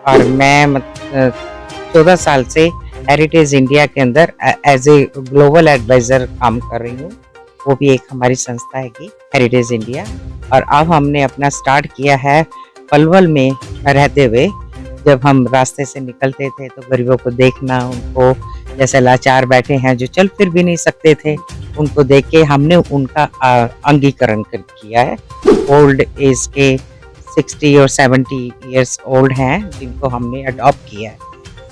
और मैं 14 साल से हेरिटेज इंडिया के अंदर एज ए ग्लोबल एडवाइज़र काम कर रही हूँ। वो भी एक हमारी संस्था है कि हेरिटेज इंडिया। और अब हमने अपना स्टार्ट किया है पलवल में रहते हुए। जब हम रास्ते से निकलते थे तो गरीबों को देखना, उनको जैसे लाचार बैठे हैं जो चल फिर भी नहीं सकते थे, उनको देख के हमने उनका अंगीकरण किया है। ओल्ड एज के 60 और 70 इयर्स ओल्ड हैं जिनको हमने अडॉप्ट किया है।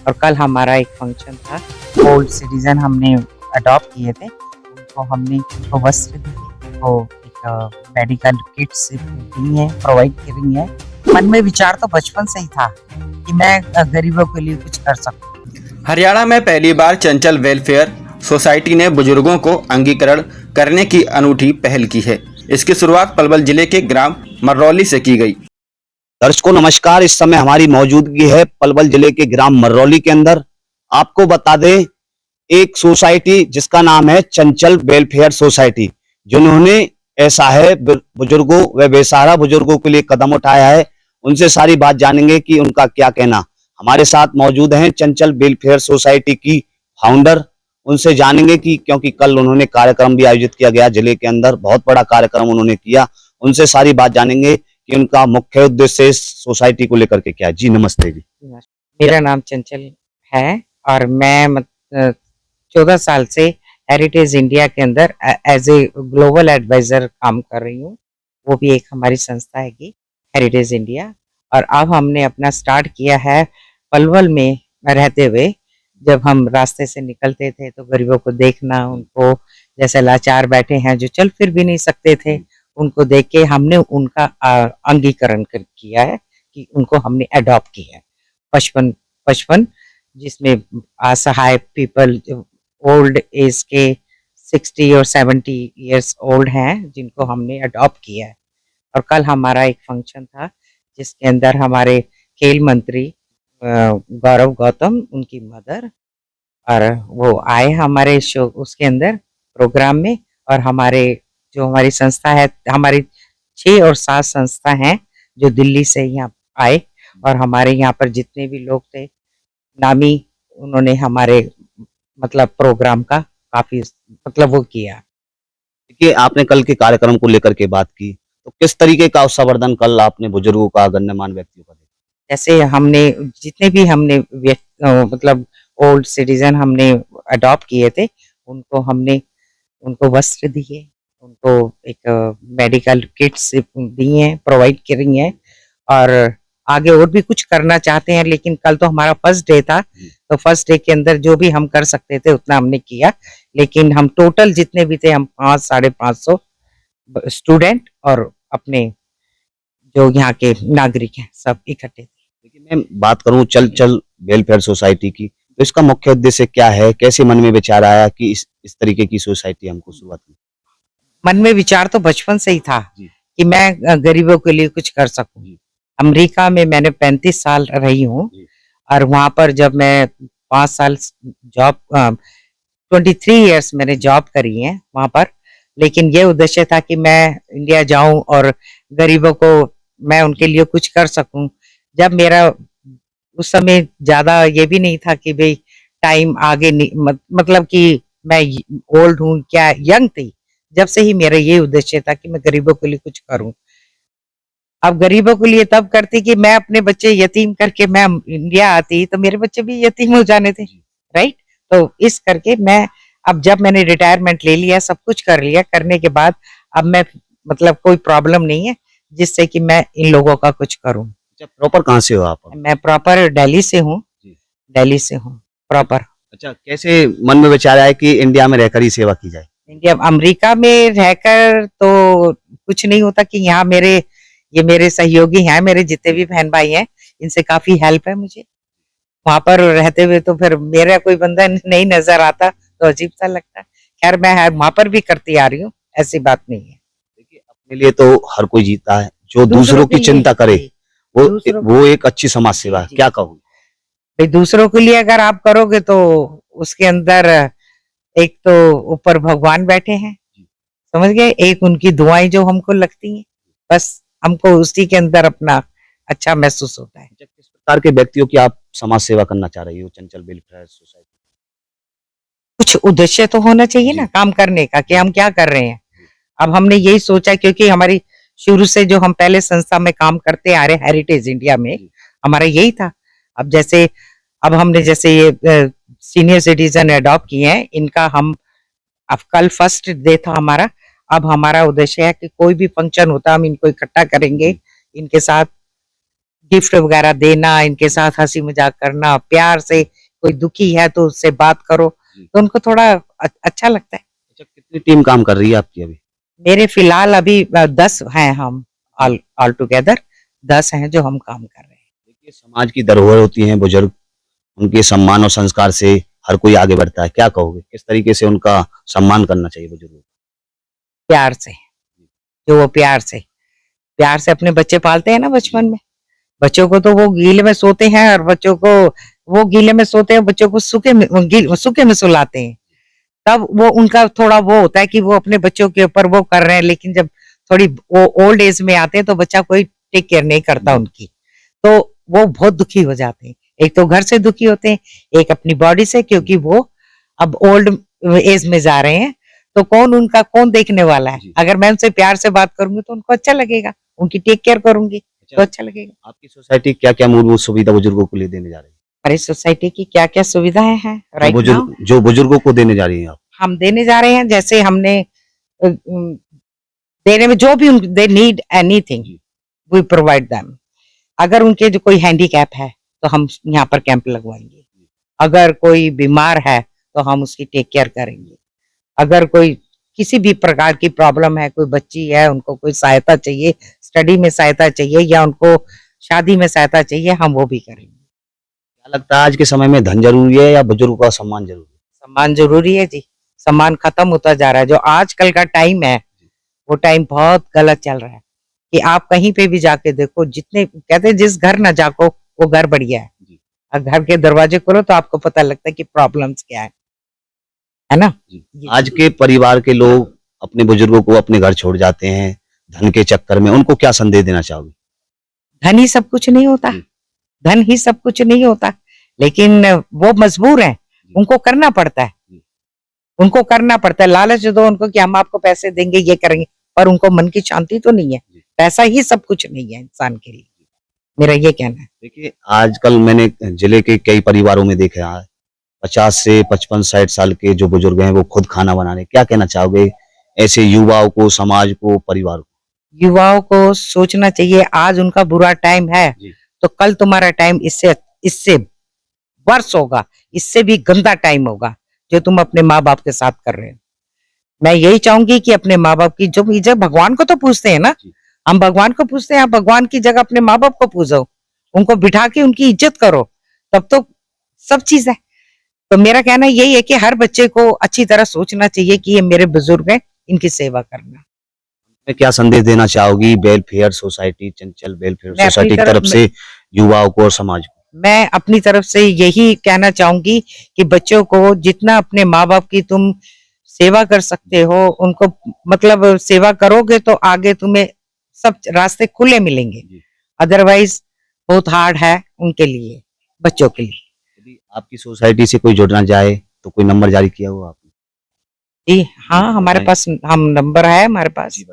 और कल हमारा एक फंक्शन था, ओल्ड सिटीजन हमने अडॉप्ट किए थे, उनको हमने उनको वस्त्र दिए, उनको एक मेडिकल किट्स दी हैं, प्रोवाइड करी है। मन में विचार तो बचपन से ही था कि मैं गरीबों के लिए कुछ कर सकूं। हरियाणा में पहली बार चंचल वेलफेयर सोसाइटी ने बुजुर्गों को अंगीकरण करने की अनूठी पहल की है। इसकी शुरुआत पलवल जिले के ग्राम मर्रौली से की गई। दर्शकों नमस्कार। इस समय हमारी मौजूदगी है पलवल जिले के ग्राम मर्रौली के अंदर। आपको बता दें, एक सोसाइटी जिसका नाम है चंचल वेलफेयर सोसाइटी, जिन्होंने ऐसा है बुजुर्गों व बेसहारा बुजुर्गों के लिए कदम उठाया है। उनसे सारी बात जानेंगे कि उनका क्या कहना। हमारे साथ मौजूद हैं चंचल वेलफेयर सोसाइटी की फाउंडर। उनसे जानेंगे कि क्योंकि कल उन्होंने कार्यक्रम भी आयोजित किया गया जिले के अंदर, बहुत बड़ा कार्यक्रम उन्होंने किया। उनसे सारी बात जानेंगे कि उनका मुख्य उद्देश्य इस सोसाइटी को लेकर के क्या है। जी नमस्ते जी। मेरा नाम चंचल है और मैं 14 साल से हेरिटेज इंडिया के अंदर एज ए ग्लोबल एडवाइज़र काम कर रही हूँ। वो भी एक हमारी संस्था है कि हेरिटेज इंडिया। और अब हमने अपना स्टार्ट किया है पलवल में रहते हुए। जब हम रास्ते से निकलते थे तो गरीबों को देखना, उनको जैसे लाचार बैठे हैं जो चल फिर भी नहीं सकते थे, उनको देख के हमने उनका अंगीकरण किया है कि उनको हमने अडॉप्ट किया है। 55 जिसमें असहाय पीपल ओल्ड एज के 60 और 70 इयर्स ओल्ड हैं जिनको हमने अडॉप्ट किया है। और कल हमारा एक फंक्शन था जिसके अंदर हमारे खेल मंत्री गौरव गौतम, उनकी मदर, और वो आए हमारे शो उसके अंदर प्रोग्राम में। और हमारे जो हमारी संस्था है, हमारी 6 और 7 संस्था हैं जो दिल्ली से यहाँ आए। और हमारे यहाँ पर जितने भी लोग थे नामी, उन्होंने हमारे मतलब प्रोग्राम का काफी मतलब वो किया। देखिए, आपने कल के कार्यक्रम को लेकर के बात की, तो किस तरीके का संवर्धन कल आपने बुजुर्गों का, गण्यमान्य व्यक्तियों का देखा? जैसे हमने जितने भी हमने मतलब ओल्ड सिटीजन हमने अडॉप्ट किए थे, उनको हमने उनको वस्त्र दिए, उनको एक मेडिकल किट्स दी हैं, प्रोवाइड करी हैं। और आगे और भी कुछ करना चाहते हैं, लेकिन कल तो हमारा फर्स्ट डे था, तो फर्स्ट डे के अंदर जो भी हम कर सकते थे उतना हमने किया। लेकिन हम टोटल जितने भी थे, हम 500-550 स्टूडेंट और अपने जो यहाँ के नागरिक हैं सब इकट्ठे थे। देखिए, मैं बात करूं चल वेलफेयर सोसाइटी की, तो इसका मुख्य उद्देश्य क्या है? कैसे मन में विचार आया कि इस तरीके की सोसाइटी हमको शुरुआत की? मन में विचार तो बचपन से ही था कि मैं गरीबों के लिए कुछ कर सकूं। अमेरिका में मैंने 35 साल रही हूँ और वहां पर जब मैं 5 साल जॉब 23 इयर्स मैंने जॉब करी है वहां पर। लेकिन ये उद्देश्य था कि मैं इंडिया जाऊं और गरीबों को मैं उनके लिए कुछ कर सकूं। जब मेरा उस समय ज्यादा ये भी नहीं था कि भाई टाइम आगे नहीं, मतलब कि मैं ओल्ड हूँ क्या, यंग थी। जब से ही मेरा ये उद्देश्य था कि मैं गरीबों के लिए कुछ करूं। अब गरीबों के लिए तब करती कि मैं अपने बच्चे यतीम करके मैं इंडिया आती तो मेरे बच्चे भी यतीम हो जाने थे, राइट। तो इस करके मैं अब जब मैंने रिटायरमेंट ले लिया, सब कुछ कर लिया, करने के बाद अब मैं मतलब कोई प्रॉब्लम नहीं है जिससे कि मैं इन लोगों का कुछ करूं। अच्छा, प्रॉपर कहाँ से हो आप? मैं प्रॉपर दिल्ली से हूँ, दिल्ली से हूँ प्रॉपर। अच्छा, कैसे मन में विचार आया कि इंडिया में रहकर ही सेवा की जाए? इंडिया अमेरिका में रहकर तो कुछ नहीं होता कि यहाँ ये मेरे सहयोगी हैं, मेरे जितने भी बहन भाई हैं, इनसे काफी हेल्प है मुझे। वहां पर रहते हुए तो फिर मेरा कोई बंदा नहीं नजर आता तो अजीब सा लगता है। खैर मैं वहां पर भी करती आ रही हूँ, ऐसी बात नहीं है। देखिए, अपने लिए तो हर कोई जीता है, जो दूसरों की चिंता करे वो एक अच्छी समाज सेवा है। क्या कहूँ भाई, दूसरों के लिए अगर आप करोगे तो उसके अंदर एक तो ऊपर भगवान बैठे हैं, समझ गए, एक उनकी दुआएं जो हमको लगती हैं, बस हमको उसी के अंदर अपना अच्छा महसूस होता है। किस प्रकार के व्यक्तियों की आप समाज सेवा करना चाह रही हो चंचल वेलफेयर सोसाइटी? कुछ उद्देश्य तो होना चाहिए जी। ना काम करने का कि हम क्या कर रहे हैं। जी। अब हमने यही सोचा क्योंकि हमारी शुरू से जो हम पहले संस्था में काम करते आ रहे हेरिटेज इंडिया में जी। हमारा यही था। अब जैसे अब हमने जैसे ये सीनियर सिटीजन अडॉप्ट किए हैं इनका हम अब कल फर्स्ट डे था हमारा। अब हमारा उद्देश्य है कि कोई भी फंक्शन होता है हम इनको इकट्ठा करेंगे, इनके साथ गिफ्ट वगैरह देना, इनके साथ हंसी मजाक करना, प्यार से कोई दुखी है तो उससे बात करो जी। तो उनको थोड़ा अच्छा लगता है। अच्छा, कितनी टीम काम कर रही है आपकी अभी? मेरे फिलहाल अभी 10 हैं हम ऑल टुगेदर 10 हैं जो हम काम कर रहे हैं। देखिए, समाज की धरोहर होती हैं बुजुर्ग, उनके सम्मान और संस्कार से हर कोई आगे बढ़ता है। क्या कहोगे, किस तरीके से उनका सम्मान करना चाहिए बुजुर्गों को? प्यार से, जो वो प्यार से अपने बच्चे पालते हैं ना बचपन में, बच्चों को तो वो गीले में सोते हैं और बच्चों को वो गीले में सोते हैं, बच्चों को सूखे में सुलाते हैं। तब वो उनका थोड़ा वो होता है कि वो अपने बच्चों के ऊपर वो कर रहे हैं, लेकिन जब थोड़ी वो ओल्ड एज में आते हैं तो बच्चा कोई टेक केयर नहीं करता उनकी, तो वो बहुत दुखी हो जाते हैं। एक तो घर से दुखी होते हैं, एक अपनी बॉडी से, क्योंकि वो अब ओल्ड एज में जा रहे हैं तो कौन देखने वाला है। जी। अगर मैं उनसे प्यार से बात करूंगी तो उनको अच्छा लगेगा, उनकी टेक केयर करूंगी तो अच्छा लगेगा। आपकी सोसाइटी क्या-क्या मूलभूत सुविधा बुजुर्गों को लिए देने जा रही है? हमारी सोसाइटी की क्या क्या सुविधाएं हैं राइट नाउ जो बुजुर्गों को देने जा रही हैं आप? हम देने जा रहे हैं। जैसे हमने देने में जो भी they need anything we provide them. अगर उनके जो कोई हैंडीकैप है तो हम यहाँ पर कैंप लगवाएंगे। अगर कोई बीमार है तो हम उसकी टेक केयर करेंगे। अगर कोई किसी भी प्रकार की प्रॉब्लम है, कोई बच्ची है उनको कोई सहायता चाहिए, स्टडी में सहायता चाहिए या उनको शादी में सहायता चाहिए, हम वो भी करेंगे। क्या लगता है आज के समय में धन जरूरी है या बुजुर्गों का सम्मान जरूरी है? सम्मान जरूरी है जी। सम्मान खत्म होता जा रहा है। जो आजकल का टाइम है वो टाइम बहुत गलत चल रहा है कि आप कहीं पे भी जाके देखो, जितने कहते हैं जिस घर ना जाको वो घर बढ़िया है। और घर के दरवाजे खोलो तो आपको पता लगता है कि प्रॉब्लम्स क्या है ना। जी। आज के परिवार के लोग अपने बुजुर्गों को अपने घर छोड़ जाते हैं धन के चक्कर में, उनको क्या संदेश देना चाहोगे? धन ही सब कुछ नहीं होता, धन ही सब कुछ नहीं होता, लेकिन वो मजबूर हैं, उनको करना पड़ता है, उनको करना पड़ता है। लालच दो उनको कि हम आपको पैसे देंगे ये करेंगे, पर उनको मन की शांति तो नहीं है। पैसा ही सब कुछ नहीं है इंसान के लिए, मेरा ये कहना है। देखिए, आजकल मैंने जिले के कई परिवारों में देखा है 50 से 55-60 साल के जो बुजुर्ग हैं वो खुद खाना बना रहे। क्या कहना चाहोगे ऐसे युवाओं को, समाज को, परिवार को? युवाओं को सोचना चाहिए आज उनका बुरा टाइम है तो कल तुम्हारा टाइम इससे इससे वर्ष होगा, इससे भी गंदा टाइम होगा जो तुम अपने माँ बाप के साथ कर रहे हो। मैं यही चाहूंगी कि अपने माँ बाप की जो इज्जत, भगवान को तो पूछते हैं ना, हम भगवान को पूछते हैं, आप भगवान की जगह अपने माँ बाप को पूछो, उनको बिठा के उनकी इज्जत करो, तब तो सब चीज है। तो मेरा कहना यही है कि हर बच्चे को अच्छी तरह सोचना चाहिए कि ये मेरे बुजुर्ग हैं, इनकी सेवा करना। मैं क्या संदेश देना चाहोगी वेलफेयर सोसाइटी, चंचल वेलफेयर मैं अपनी सोसाइटी की तरफ तरफ से युवाओं को और समाज को? मैं अपनी तरफ से यही कहना चाहूंगी कि बच्चों को जितना अपने माँ बाप की तुम सेवा कर सकते हो, उनको मतलब सेवा करोगे तो आगे तुम्हें सब रास्ते खुले मिलेंगे। अदरवाइज बहुत हार्ड है उनके लिए, बच्चों के लिए। यदि आपकी सोसाइटी से कोई जुड़ना चाहे तो कोई नंबर जारी किया हुआ आपने? जी हाँ, हमारे पास हम नंबर है हमारे पास।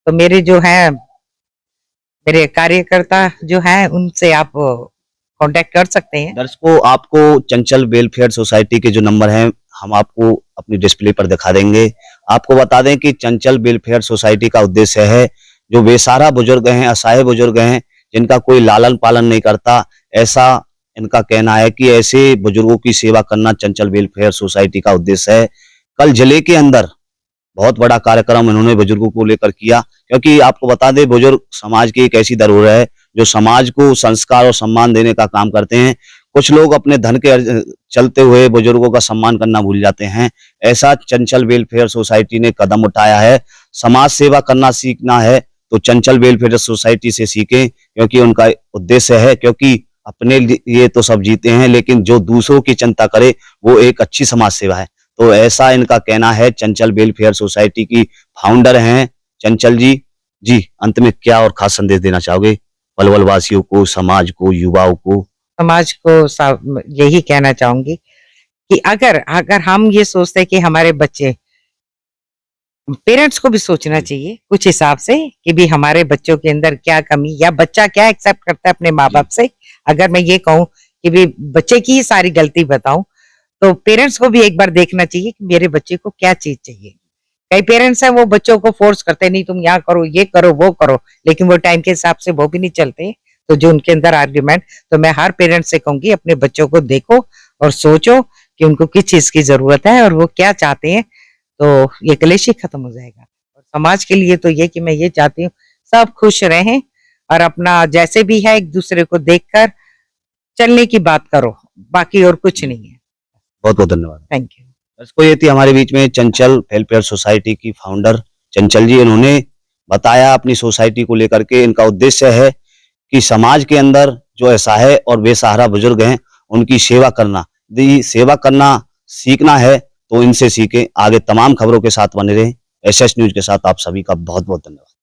तो मेरे जो है मेरे कार्यकर्ता जो हैं उनसे आप कांटेक्ट कर सकते हैं। दर्शकों, आपको चंचल वेलफेयर सोसाइटी के जो नंबर हैं हम आपको अपनी डिस्प्ले पर दिखा देंगे। आपको बता दें कि चंचल वेलफेयर सोसाइटी का उद्देश्य है जो बेसहारा बुजुर्ग हैं, असहाय बुजुर्ग हैं, जिनका कोई लालन पालन नहीं करता, ऐसा इनका कहना है कि ऐसे बुजुर्गों की सेवा करना चंचल वेलफेयर सोसाइटी का उद्देश्य है। कल जिले के अंदर बहुत बड़ा कार्यक्रम इन्होंने बुजुर्गों को लेकर किया, क्योंकि आपको बता दें बुजुर्ग समाज की एक ऐसी धरोहर है जो समाज को संस्कार और सम्मान देने का काम करते हैं। कुछ लोग अपने धन के चलते हुए बुजुर्गों का सम्मान करना भूल जाते हैं। ऐसा चंचल वेलफेयर सोसाइटी ने कदम उठाया है। समाज सेवा करना सीखना है तो चंचल वेलफेयर सोसाइटी से सीखें, क्योंकि उनका उद्देश्य है, क्योंकि अपने लिए तो सब जीते हैं लेकिन जो दूसरों की चिंता करे वो एक अच्छी समाज सेवा है। तो ऐसा इनका कहना है। चंचल वेलफेयर सोसाइटी की फाउंडर हैं चंचल जी। जी, अंत में क्या और खास संदेश देना चाहोगे पलवल वासियों को, समाज को, युवाओं को? समाज को यही कहना चाहूंगी कि अगर अगर हम ये सोचते हैं कि हमारे बच्चे, पेरेंट्स को भी सोचना चाहिए कुछ हिसाब से कि भी हमारे बच्चों के अंदर क्या कमी या बच्चा क्या एक्सेप्ट करता है अपने माँ बाप से। अगर मैं ये कहूँ कि भी बच्चे की ही सारी गलती बताऊं, तो पेरेंट्स को भी एक बार देखना चाहिए कि मेरे बच्चे को क्या चीज चाहिए। कई पेरेंट्स हैं वो बच्चों को फोर्स करते, नहीं तुम यहाँ करो, ये करो, वो करो, लेकिन वो टाइम के हिसाब से वो भी नहीं चलते। तो जो उनके अंदर आर्ग्यूमेंट, तो मैं हर पेरेंट्स से कहूंगी अपने बच्चों को देखो और सोचो कि उनको किस चीज की जरूरत है और वो क्या चाहते हैं, तो ये कलेश ही खत्म हो जाएगा। और समाज के लिए तो ये कि मैं ये चाहती हूँ सब खुश रहें और अपना जैसे भी है एक दूसरे को देखकर चलने की बात करो, बाकी और कुछ नहीं है। बहुत बहुत धन्यवाद। Thank you. दर्शकों, ये थी हमारे बीच में चंचल वेलफेयर सोसाइटी की फाउंडर चंचल जी। इन्होंने बताया अपनी सोसाइटी को लेकर के इनका उद्देश्य है कि समाज के अंदर जो असहाय और बेसहारा बुजुर्ग हैं उनकी सेवा करना। यदि सेवा करना सीखना है तो इनसे सीखें। आगे तमाम खबरों के साथ बने रहें। एसएस न्यूज के साथ आप सभी का बहुत बहुत धन्यवाद।